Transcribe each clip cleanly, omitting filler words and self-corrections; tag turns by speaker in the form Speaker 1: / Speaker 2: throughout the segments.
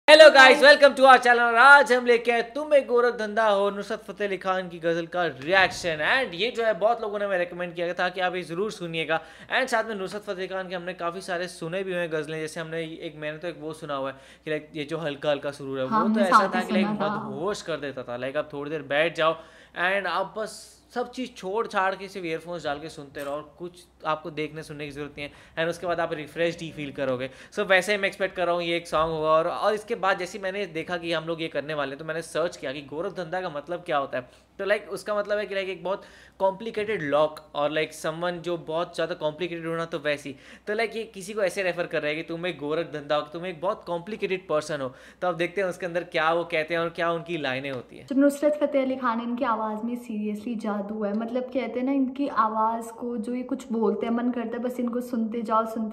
Speaker 1: Hello guys, welcome to our channel. आज हम लेके आए तुम एक गोरख धंधा हो नुसरत फतेह अली खान की गज़ल का रिएक्शन। एंड ये जो है बहुत लोगों ने हमें रेकमेंड किया था कि आप ये ज़रूर सुनिएगा। एंड साथ में नुसरत फतेह खान के हमने काफ़ी सारे सुने भी हुए हैं गज़लें। जैसे मैंने तो एक वो सुना हुआ है कि लाइक ये जो हल्का हल्का सुरूर है,
Speaker 2: हाँ,
Speaker 1: वो तो
Speaker 2: हमने
Speaker 1: ऐसा
Speaker 2: साथ
Speaker 1: था
Speaker 2: ही
Speaker 1: कि लाइक
Speaker 2: सुना था।
Speaker 1: मदहोश कर देता था। लाइक आप थोड़ी देर बैठ जाओ एंड आप बस सब चीज़ छोड़ छाड़ के सिर्फ ईयरफोन्स डाल के सुनते रहो और कुछ आपको देखने सुनने की जरूरत नहीं है। एंड उसके बाद आप रिफ्रेश्ड ही फील करोगे। सो वैसे ही मैं एक्सपेक्ट कर रहा हूँ ये एक सॉन्ग होगा। और इसके बाद जैसे मैंने देखा कि हम लोग ये करने वाले हैं तो मैंने सर्च किया कि गोरख धंधा का मतलब क्या होता है। तो लाइक उसका मतलब है कि लाइक एक बहुत कॉम्प्लिकेटेड लॉक और लाइक समवन जो बहुत ज़्यादा कॉम्प्लिकेटेड होना, तो वैसी तो लाइक ये किसी को ऐसे रेफर कर रहा है कि तुम एक गोरख धंधा हो, तुम एक बहुत कॉम्प्लिकेटेड पर्सन हो। तो अब देखते हैं उसके अंदर क्या वो कहते हैं और क्या उनकी लाइनें होती हैं।
Speaker 2: जब नुसरत फतेह अली खान, इनकी आवाज़ में सीरियसली जादू है। मतलब कहते हैं ना, इनकी आवाज़ को जो ये कुछ बोलते हैं मन करता है बस इनको सुनते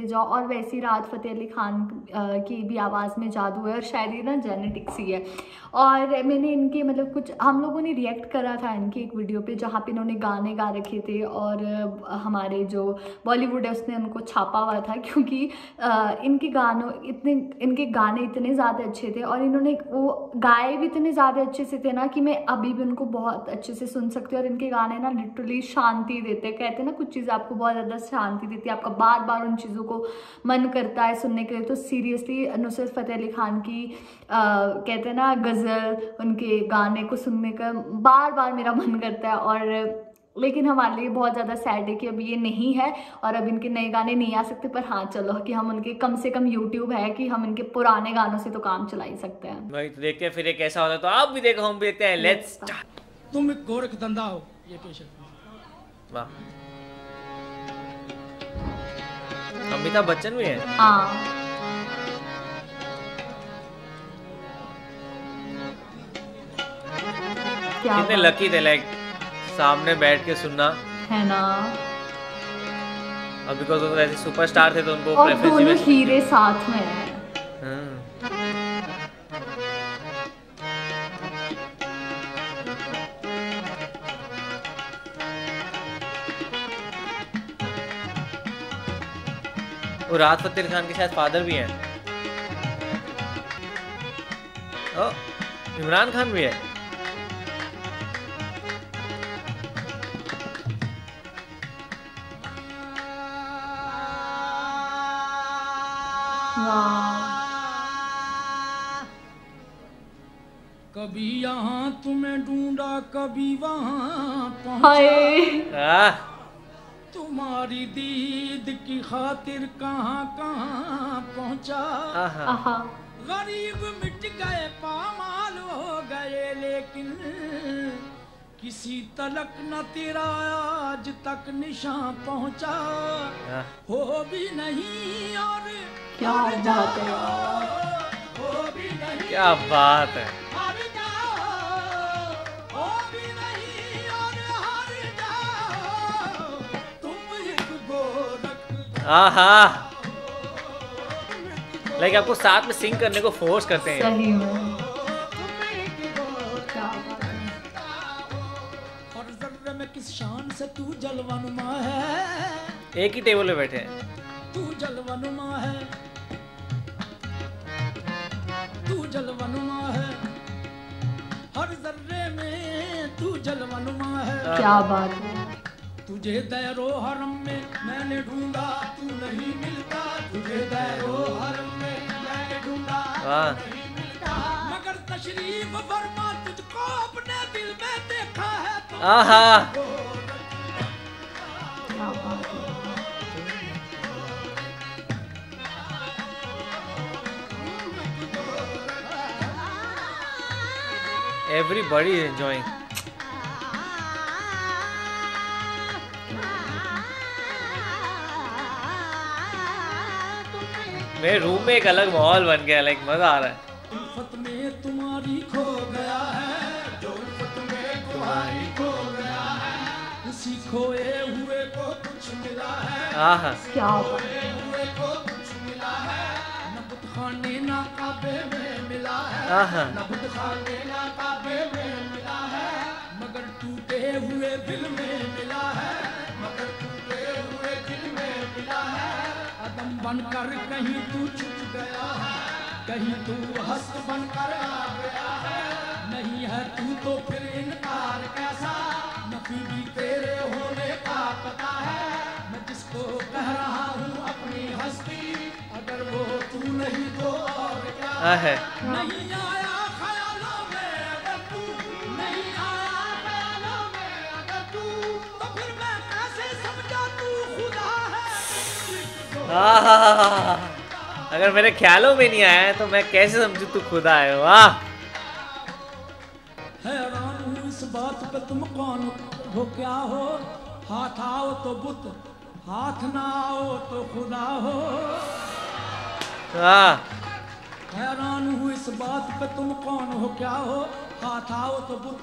Speaker 2: जाओ। और वैसी राहत फ़तेह अली खान की भी आवाज़ में जादू है और शायद ये ना जेनेटिक्स ही है। और मैंने इनके मतलब कुछ हम लोगों ने रिएक्ट करा था इनकी एक वीडियो पे जहाँ पे इन्होंने गाने गा रखे थे और हमारे जो बॉलीवुड है उसने उनको छापा हुआ था क्योंकि इनके गाने इतने ज़्यादा अच्छे थे और इन्होंने वो गाए भी इतने ज़्यादा अच्छे से थे ना कि मैं अभी भी उनको बहुत अच्छे से सुन सकती हूँ। और इनके गाने ना लिटरली शांति देते हैं। कहते हैं ना कुछ चीज़ें आपको बहुत ज़्यादा शांति देती है, आपका बार बार उन चीज़ों को मन करता है सुनने के लिए। तो सीरियसली नुसरत फतेह अली खान की कहते हैं ना गज़ल, उनके गाने को सुनने का बार बार मेरा मन करता है। और लेकिन हमारे लिए बहुत ज़्यादा सैड है कि अभी ये नहीं है और अब इनके नए गाने नहीं आ सकते। पर हाँ चलो कि हम उनके कम से कम यूट्यूब है कि हम इनके पुराने गानों से तो काम चला ही सकते हैं।
Speaker 1: भाई तो देखते हैं फिर ये कैसा होता है। तो आप भी देखो, हम भी देखते हैं। Let's start.
Speaker 3: तुम एक गोरख धंधा हो, ये पेश है।
Speaker 1: वाह, अमिताभ बच्चन भी है।
Speaker 2: हाँ क्या
Speaker 1: कितने
Speaker 2: बात
Speaker 1: लकी थे लाइक सामने बैठ के सुनना।
Speaker 2: है ना।
Speaker 1: और बिकॉज वो ऐसे सुपरस्टार थे तो उनको
Speaker 2: और
Speaker 1: प्रेफरेंस
Speaker 2: दोनों
Speaker 1: वैसे
Speaker 2: हीरे साथ में है।
Speaker 1: हाँ। वो राहत फतेह अली खान के शायद फादर भी हैं। ओ, इमरान खान भी है।
Speaker 3: कभी यहाँ तुम्हें ढूंढा, कभी वहाँ
Speaker 2: हाय
Speaker 3: पहुँचा। तुम्हारी दीद की खातिर कहाँ कहाँ पहुँचा।
Speaker 2: आहा
Speaker 3: गरीब मिट गए, पामाल हो गए, लेकिन किसी तलक न तेरा आज तक निशान पहुँचा। हो भी नहीं और
Speaker 2: क्या बात है यार।
Speaker 3: हो भी नहीं,
Speaker 1: क्या बात है।
Speaker 3: हार जाओ। हो भी नहीं और हार जाओ। तुम एक गोरख।
Speaker 1: आहा, लाइक आपको साथ में सिंग करने को फोर्स करते हैं।
Speaker 2: सही में क्या बात है।
Speaker 3: और जर्रे में किस शान से तू जलवानुमा है।
Speaker 1: एक ही टेबल पे बैठे हैं।
Speaker 3: तू जलवानुमा है, तू जलवानुमा है, हर जर्रे में तू जलवानुमा है।
Speaker 2: क्या बात है।
Speaker 3: तुझे दैरो हरम में मैंने ढूंढा, तू नहीं मिलता। तुझे दैरो हरम में मैंने ढूंढा,
Speaker 1: वाह,
Speaker 3: नहीं मिलता। मगर तशरीफ फरमा, तुझको अपने दिल में देखा है। तो
Speaker 1: आहा,
Speaker 2: क्या बात है।
Speaker 1: Everybody is enjoying. मेरे रूम में एक अलग माहौल बन गया, लाइक मजा आ रहा है।
Speaker 3: उल्फत में तुम्हारी खो गया है, जो उल्फत में तुम्हारी खो गया है। उसी खोए हुए को कुछ मिला है।
Speaker 1: आहा,
Speaker 2: क्या बात है।
Speaker 3: खोए हुए को कुछ मिला है। न बुतखाने ना काबे में मिला है।
Speaker 1: आहा,
Speaker 3: न बुतखाने ना काबे में मिला है। मगर टूटे हुए दिल में मिला है। मगर टूटे हुए दिल में मिला है। अदम बनकर कहीं तू छुप गया है। कहीं तू हस्त बनकर आ गया है, नहीं है तू तो फिर इनकार कैसा, नफी भी तेरे होने का पता है, मैं जिसको कह रहा हूँ अपनी हस्ती, अगर वो तू नहीं तो और क्या
Speaker 1: है।
Speaker 3: नहीं आया ख्यालों में अगर तू, नहीं आया ख्यालों में अगर तू, तो फिर मैं कैसे समझा तू खुदा है।
Speaker 1: अगर मेरे ख्यालों में नहीं आया है तो मैं कैसे समझू तू खुदा है। वाह,
Speaker 3: हैरान हूँ इस बात पे तुम कौन हो क्या हो, हाथ आओ तो बुत, हाथ ना आओ तो खुदा हो। हैरान हूँ इस बात पे तुम कौन हो क्या हो, हाथ आओ तो बुत,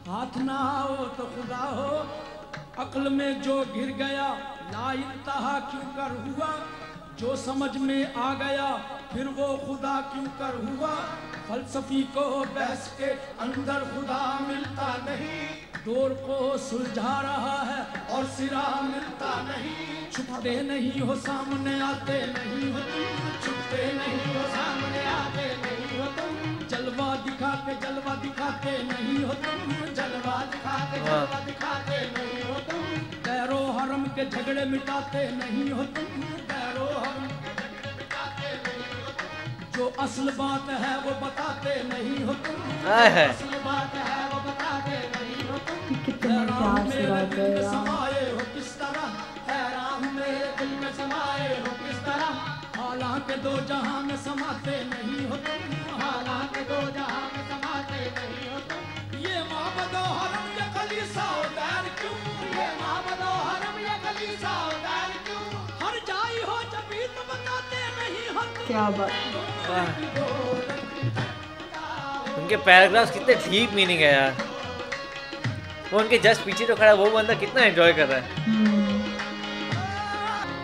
Speaker 3: हाथ ना आओ तो खुदा हो। अक्ल में जो गिर गया ला इंतहा क्यों कर हुआ, जो समझ में आ गया फिर वो खुदा क्यों कर हुआ। फलसफी को बहस के अंदर खुदा मिलता नहीं, डोर को सुलझा रहा है और सिरा मिलता नहीं। छुपते नहीं हो सामने आते नहीं हो तुम, छुपते नहीं हो सामने आते नहीं हो तुम, जलवा दिखाते नहीं हो तुम, जलवा दिखाते नहीं हो तुम, गैरो हरम के झगड़े मिटाते नहीं हो तुम, गैरो हरम के झगड़े मिटाते नहीं हो तुम, जो असल बात है वो बताते नहीं हो तुम, असल बात है वो बताते नहीं हो तुम। हैरान मेरे दिल में समाये हो किस तरह, हैरान मेरे दिल में समाये हो किस तरह, हालांकि दो जहां में समाते नहीं हो तुम, हालांकि दो जहां में समाते नहीं हो तुम। ये माबदो हरम ये कलीसा उदार क्यों, ये माबदो हरम ये कलीसा उदार क्यों, हर जाई हो जब भी तो बताते नहीं हो तुम।
Speaker 2: क्या बात,
Speaker 1: उनके पैराग्राफ्स कितने डीप मीनिंग है यार। वो उनके जस्ट पीछे जो खड़ा है वो बंदा कितना एंजॉय कर रहा है।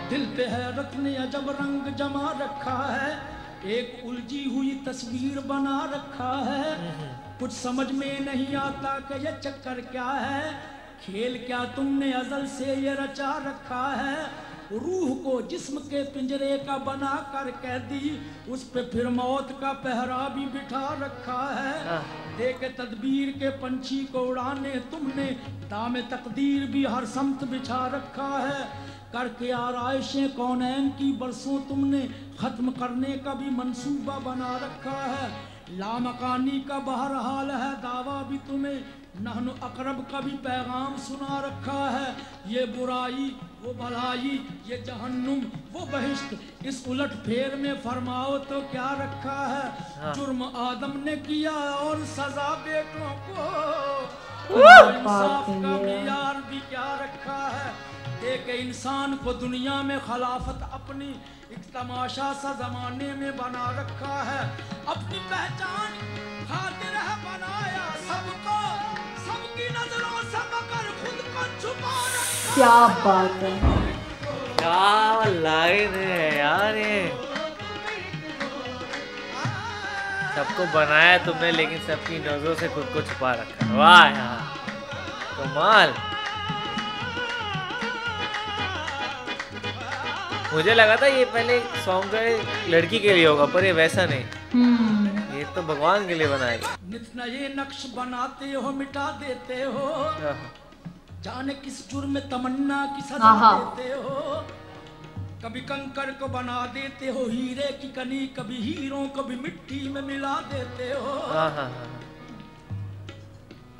Speaker 3: दिल पे हैरत ने अजब रंग जमा रखा है, एक उलझी हुई तस्वीर बना रखा है, कुछ समझ में नहीं आता कि ये चक्कर क्या है, खेल क्या तुमने अजल से ये रचा रखा है। रूह को जिस्म के पिंजरे का बना कर कैदी, उस पे फिर मौत का पहरा भी बिठा रखा है। देख तदबीर के पंछी को उड़ाने तुमने, दामे तकदीर भी हर समत बिछा रखा है। करके आराइशें कौनैन की बरसों तुमने, खत्म करने का भी मंसूबा बना रखा है। लामकानी का बहरहाल है दावा भी तुम्हें, नहनु अकरब का भी पैगाम सुना रखा है। ये बुराई वो भलाई, ये जहन्नुम वो बहिश्त, इस उलट फेर में फरमाओ तो क्या रखा है। जुर्म आदम ने किया और सजा बेटों को, इंसाफ का मियार भी क्या रखा है। एक इंसान को दुनिया में खिलाफत अपनी एक तमाशा सा जमाने में बना रखा है। अपनी पहचान खातिर है बनाया सबको, सबकी नजरों से मगर खुद को छुपा रखा।
Speaker 2: क्या बात है,
Speaker 1: क्या लाइन है यार ये। सबको बनाया तुमने लेकिन सबकी नजरों से खुद को छुपा रखा है। वाह यार, कमाल। मुझे लगा था ये पहले सॉन्ग जो है लड़की के लिए होगा, पर ये वैसा नहीं, ये तो भगवान के लिए बनाया गया।
Speaker 3: नित नए नक्श बनाते हो मिटा देते हो, जाने किस जुर्म में तमन्ना की सजा देते हो। कभी कंकर को बना देते हो हीरे की कनी, कभी हीरों को भी मिट्टी में मिला देते हो।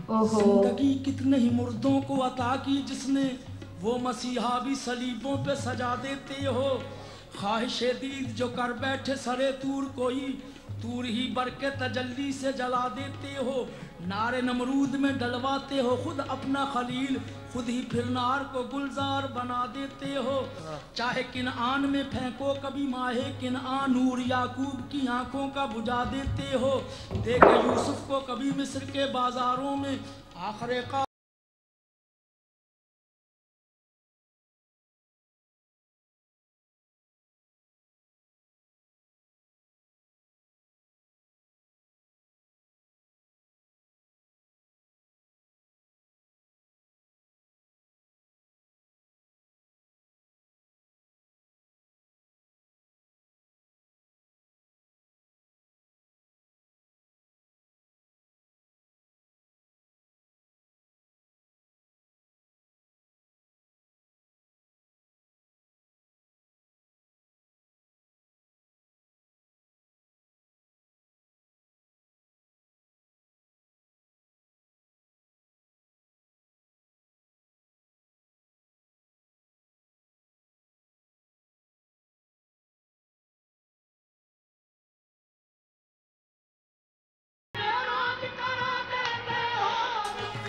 Speaker 3: जिंदगी कितने ही मुर्दों को अता की जिसने, वो मसीहा भी सलीबों पे सजा देते हो। ख्वाहिशे दीद जो कर बैठे सरे तूर कोई, तूर ही बर के तजल्ली से जला देते हो। नारे नमरूद में डलवाते हो खुद अपना खलील, खुद ही फिर नार को गुलजार बना देते हो। चाहे किनआन में फेंको कभी माहे किनआन, नूर याकूब की आंखों का बुझा देते हो। देखे यूसुफ को कभी मिस्र के बाजारों में, आखिर का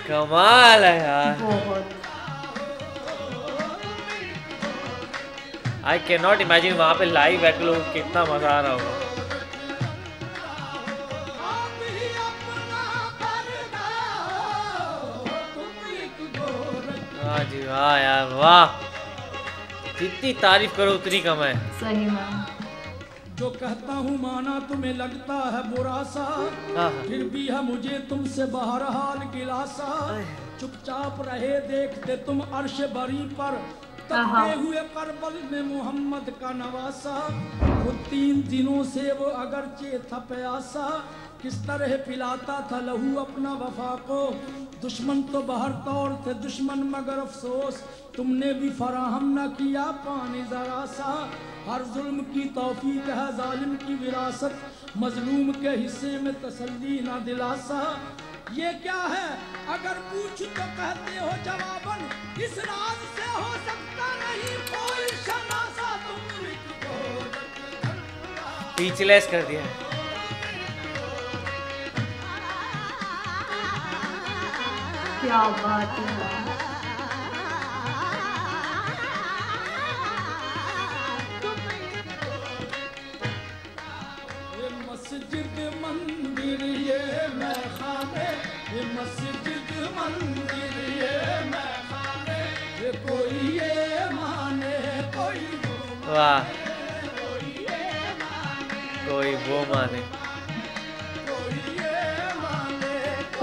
Speaker 1: कमाल है यार,
Speaker 2: बहुत।
Speaker 1: आई कैन नॉट इमेजिन वहाँ पे लाइव बैठ के लोग कितना मजा आ रहा होगा। वाह जी वाह यार वाह, जितनी तारीफ करो उतनी कम है।
Speaker 2: सही में।
Speaker 3: जो कहता हूँ माना तुम्हें लगता है बुरा सा, फिर भी है मुझे तुमसे बहरहाल गिलासा। चुपचाप रहे देखते तुम अर्श बरी पर, तपते हुए करबल में मोहम्मद का नवासा। वो 3 दिनों से वो अगरचे था प्यासा, किस तरह पिलाता था लहू अपना वफा को। दुश्मन तो बाहर तौर थे दुश्मन मगर अफसोस, तुमने भी फराहम न किया पानी जरा सा। हर जुल्म की तौफीक है जालिम की विरासत, मजलूम के हिस्से में तसल्ली ना दिलासा। ये क्या है अगर पूछ तो कहते हो जवाबन, इस राज से हो सकता नहीं कोई शनासा।
Speaker 1: स्पीचलेस कर दिया।
Speaker 2: क्या बात है।
Speaker 3: ये मस्जिद मंदिर ये मैखाने, ये मस्जिद मंदिर ये मैखाने, ये कोई ये माने कोई
Speaker 1: वाह, कोई वो माने।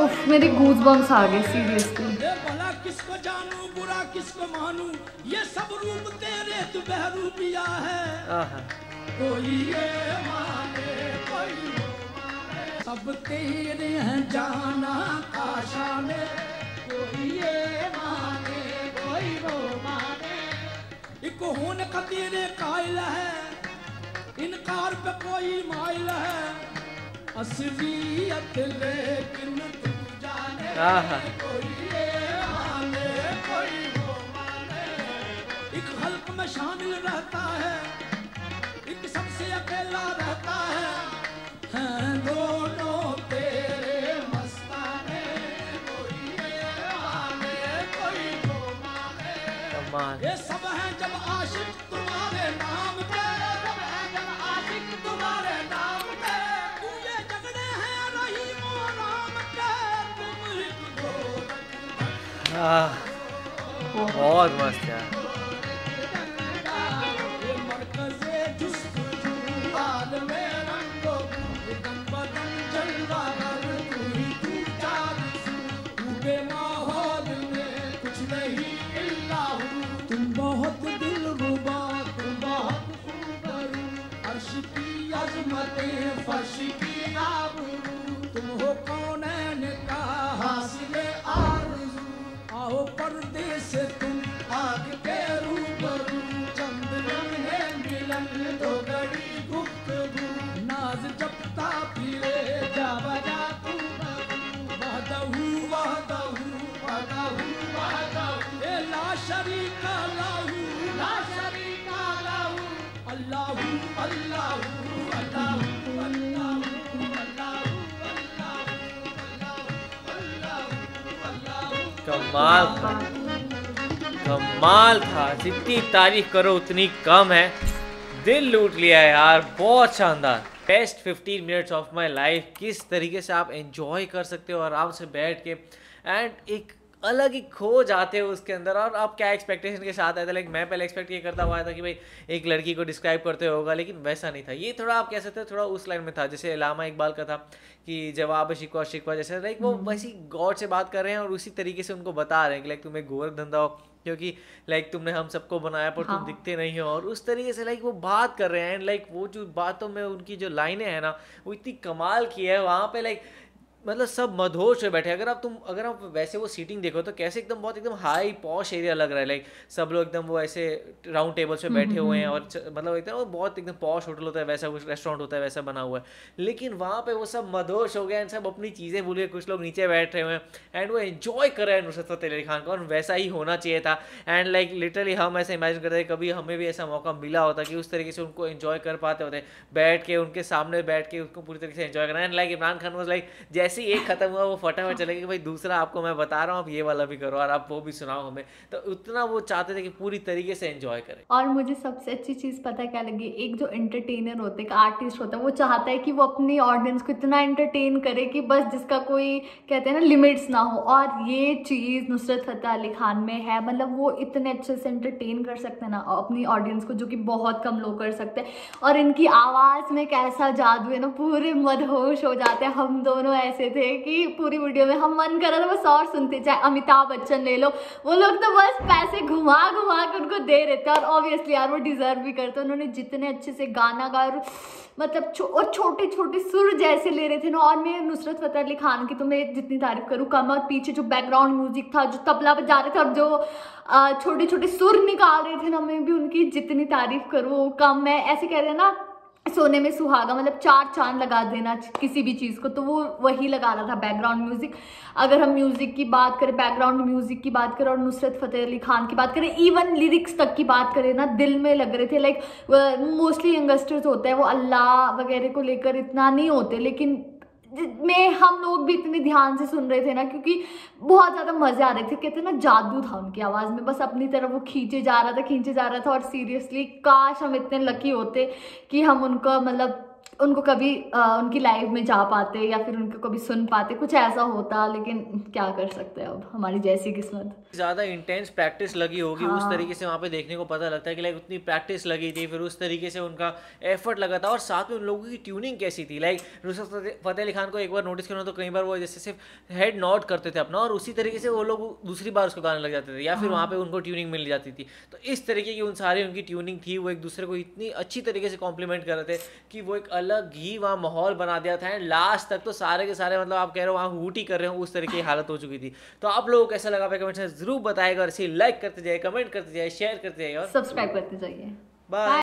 Speaker 2: उफ, मेरे गूज़बम्स आ गए सीरियसली।
Speaker 3: ये भला किसको जानू बुरा किसको मानू, ये सब रूप तेरे तू बहरूपिया है। कोई ये माने कोई वो माने, सब तेरे हैं जाना आशाने। कोई ये माने कोई वो माने, एक होने का तेरे कायल है, इनकार पे कोई माइल है। असलियत लेकिन तू जाने, कोई ये माने कोई वो माने। एक हल्क में शामिल रहता है, एक सबसे अकेला रहता है। हैं दोनों तेरे मस्ताने, कोई ये माने कोई वो माने। ये सब हैं जब आशिक तुम्हारे नाम पे, तुम्हारे नाम पे। तू ये झगड़े हैं रहीम और राम के, तुम एक दो।
Speaker 1: बहुत मस्त यार।
Speaker 3: ये मरकज़े जुस्तजू आलम रंगो, ये दम बदन जलवा कर तू ही तू चार। तू बेमाहौल में कुछ नहीं इल्ला हूँ, तुम बहुत दिलरुबा तुम बहुत खूबरू। अर्श की अज़मतें फर्श की आबरू, तुम हो कौनैन का हासिले आरज़ू। आओ पर्दे से तुम आग के रूबरू, चंद लम्हे मिलन दो घड़ी गुफ्तगू। नाज जपता फिरे जा बजा तू वहदहू वहदहू वहदहू वहदहू। ए ला शरीका लहू, ला शरीका लहू। अल्लाहू अल्लाहू अल्लाहू अल्लाहू अल्लाहू।
Speaker 1: कमाल था, कमाल था, जितनी तारीफ करो उतनी कम है। दिल लूट लिया यार, बहुत शानदार। Best 15 minutes of my life. किस तरीके से आप एंजॉय कर सकते हो आराम से बैठ के, एंड एक अलग ही खो जाते हो उसके अंदर। और आप क्या एक्सपेक्टेशन के साथ आए थे, लाइक मैं पहले एक्सपेक्ट ये करता हुआ था कि भाई एक लड़की को डिस्क्राइब करते होगा, लेकिन वैसा नहीं था। ये थोड़ा आप कह सकते हो थोड़ा उस लाइन में था जैसे अल्लामा इकबाल का था कि जवाब शिकवा शिकवा, जैसे लाइक वो वैसी गॉड से बात कर रहे हैं और उसी तरीके से उनको बता रहे हैं कि लाइक तुम्हें गोरख धंधा हो क्योंकि लाइक तुमने हम सबको बनाया पर तुम दिखते नहीं हो। और उस तरीके से लाइक वो बात कर रहे हैं, एंड लाइक वो जो बातों में उनकी जो लाइनें हैं ना वो इतनी कमाल की है वहाँ पे। लाइक मतलब सब मदहोश में बैठे। अगर आप वैसे वो सीटिंग देखो तो कैसे एकदम बहुत एकदम हाई पॉश एरिया लग रहा है। लाइक सब लोग एकदम वो ऐसे राउंड टेबल्स पे बैठे हुए हैं और मतलब एकदम वो बहुत एकदम पॉश होटल होता है वैसा, कुछ रेस्टोरेंट होता है वैसा बना हुआ है। लेकिन वहाँ पे वो सब मदहोश हो गए एंड सब अपनी चीज़ें भूल गए। कुछ लोग नीचे बैठ रहे हुए हैं एंड वो एंजॉय कर रहे हैं नुसरत फ़तेह अली खान का, और वैसा ही होना चाहिए था। एंड लाइक लिटरली हम ऐसे इमेजिन करते हैं कभी हमें भी ऐसा मौका मिला होता कि उस तरीके से उनको एंजॉय कर पाते होते, बैठ के उनके सामने बैठ के उसको पूरी तरीके से एंजॉय करना। And like Imran Khan was like जैसे जैसे ही एक खत्म हुआ वो फटाफट चले गए कि भाई दूसरा आपको मैं बता रहा हूँ, आप ये वाला भी करो और आप वो भी सुनाओ हमें। तो उतना वो चाहते थे कि पूरी तरीके से एंजॉय करें।
Speaker 2: और मुझे सबसे अच्छी चीज़ पता है क्या लगी, एक जो एंटरटेनर होते हैं, आर्टिस्ट होता है, वो चाहता है कि वो अपनी ऑडियंस को इतना एंटरटेन करे कि बस जिसका कोई कहते हैं ना लिमिट्स ना हो। और ये चीज़ नुसरत फतेह अली खान में है, मतलब वो इतने अच्छे से एंटरटेन कर सकते हैं ना अपनी ऑडियंस को, जो कि बहुत कम लोग कर सकते हैं। और इनकी आवाज़ में कैसा जादू है ना, पूरे मदहोश हो जाते हैं। हम दोनों ऐसे थे कि पूरी वीडियो में हम मन कर रहा था बस और सुनते, चाहे अमिताभ बच्चन ले लो, वो लोग तो बस पैसे घुमा घुमा के उनको दे रहे थे। और ऑब्वियसली यार वो डिजर्व भी करते, उन्होंने जितने अच्छे से गाना गाया, मतलब और छोटे छोटे सुर जैसे ले रहे थे ना। और मैं नुसरत फतेह अली खान की तो मैं जितनी तारीफ करूँ कम। और पीछे जो बैकग्राउंड म्यूजिक था, जो तबला बजा रहे थे और जो छोटे छोटे सुर निकाल रहे थे ना, मैं भी उनकी जितनी तारीफ करूँ कम। मैं ऐसे कह रहे ना सोने में सुहागा, मतलब 4 चांद लगा देना किसी भी चीज़ को, तो वो वही लगा रहा था बैकग्राउंड म्यूजिक। अगर हम म्यूजिक की बात करें, बैकग्राउंड म्यूजिक की बात करें और नुसरत फतेह अली खान की बात करें, इवन लिरिक्स तक की बात करें ना, दिल में लग रहे थे। लाइक मोस्टली यंगस्टर्स होते हैं वो अल्लाह वगैरह को लेकर इतना नहीं होते, लेकिन में हम लोग भी इतने ध्यान से सुन रहे थे ना, क्योंकि बहुत ज़्यादा मज़े आ रहे थे। कहते हैं ना जादू था उनकी आवाज़ में, बस अपनी तरफ वो खींचे जा रहा था। और सीरियसली काश हम इतने लकी होते कि हम उनको मतलब उनको कभी उनकी लाइव में जा पाते या फिर उनको कभी सुन पाते, कुछ ऐसा होता। लेकिन क्या कर सकते हैं, अब हमारी जैसी किस्मत।
Speaker 1: ज़्यादा इंटेंस प्रैक्टिस लगी होगी,
Speaker 2: हाँ।
Speaker 1: उस तरीके से वहाँ पे देखने को पता लगता है कि लाइक उतनी प्रैक्टिस लगी थी, फिर उस तरीके से उनका एफर्ट लगा था। और साथ में उन लोगों की ट्यूनिंग कैसी थी। लाइक नुसरत फतेह अली खान को एक बार नोटिस करो तो कई बार वो जैसे सिर्फ हेड नॉट करते थे अपना, और उसी तरीके से वो लोग दूसरी बार उसको गाने लग जाते थे, या फिर वहाँ पे उनको ट्यूनिंग मिल जाती थी। तो इस तरीके की उनकी ट्यूनिंग थी, वो एक दूसरे को इतनी अच्छी तरीके से कॉम्प्लीमेंट कर रहे थे कि वो एक अलग ही वहाँ माहौल बना दिया था। एंड लास्ट तक तो सारे के सारे मतलब आप कह रहे हो वहाँ हूट ही कर रहे हो, उस तरीके की हालत हो चुकी थी। तो आप लोगों को कैसा लगा कमेंट में जरूर बताएगा, और इसे लाइक करते जाइए, कमेंट करते जाइए, शेयर करते जाइए और
Speaker 2: सब्सक्राइब करते जाइए।
Speaker 1: बाय।